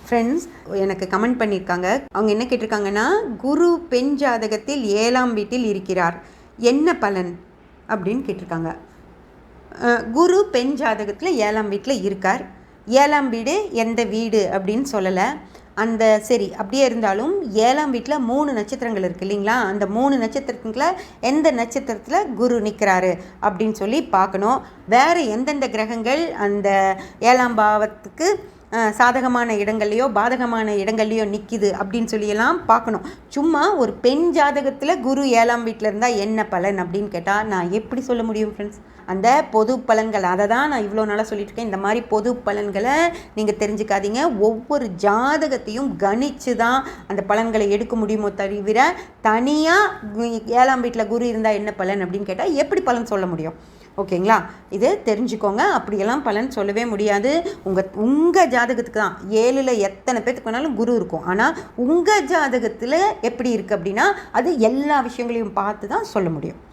Friends எனக்கு comment பண்ணியிருக்காங்க. அவங்க என்ன கேட்டிருக்காங்கன்னா, குரு பெண் ஜாதகத்தில் 7ஆம் வீட்டில் இருக்கிறார், என்ன பலன் அப்படின்னு கேட்டிருக்காங்க. குரு பெண் ஜாதகத்தில் 7ஆம் வீட்டில் இருக்கார். 7ஆம் வீடு எந்த வீடு அப்படின்னு சொல்லலை. அந்த சரி அப்படியே இருந்தாலும் 7ஆம் வீட்டில் 3 நட்சத்திரங்கள் இருக்குது இல்லைங்களா? அந்த 3 நட்சத்திரத்தில் எந்த நட்சத்திரத்தில் குரு நிற்கிறாரு அப்படின்னு சொல்லி பார்க்கணும். வேறு எந்தெந்த கிரகங்கள் அந்த 7ஆம் பாவத்துக்கு சாதகமான இடங்கள்லையோ பாதகமான இடங்கள்லையோ நிற்கிது அப்படின்னு சொல்லியெல்லாம் பார்க்கணும். சும்மா ஒரு பெண் ஜாதகத்தில் குரு 7ஆம் வீட்டில் இருந்தால் என்ன பலன் அப்படின்னு கேட்டால் நான் எப்படி சொல்ல முடியும் ஃப்ரெண்ட்ஸ்? அந்த பொது பலன்கள் அதை தான் நான் இவ்வளோ நாளாக சொல்லிட்டுருக்கேன். இந்த மாதிரி பொது பலன்களை நீங்கள் தெரிஞ்சுக்காதீங்க. ஒவ்வொரு ஜாதகத்தையும் கணித்து தான் அந்த பலன்களை எடுக்க முடியுமோ தவிர தனியாக 7ஆம் வீட்டில் குரு இருந்தால் என்ன பலன் அப்படின்னு கேட்டால் எப்படி பலன் சொல்ல முடியும்? ஓகேங்களா? இது தெரிஞ்சுக்கோங்க. அப்படியெல்லாம் பலன் சொல்லவே முடியாது. உங்கள் ஜாதகத்துக்கு தான் 7ல் எத்தனை பேர்த்துக்கு வேணாலும் குரு இருக்கும். ஆனால் உங்கள் ஜாதகத்தில் எப்படி இருக்குது அப்படின்னா அது எல்லா விஷயங்களையும் பார்த்து தான் சொல்ல முடியும்.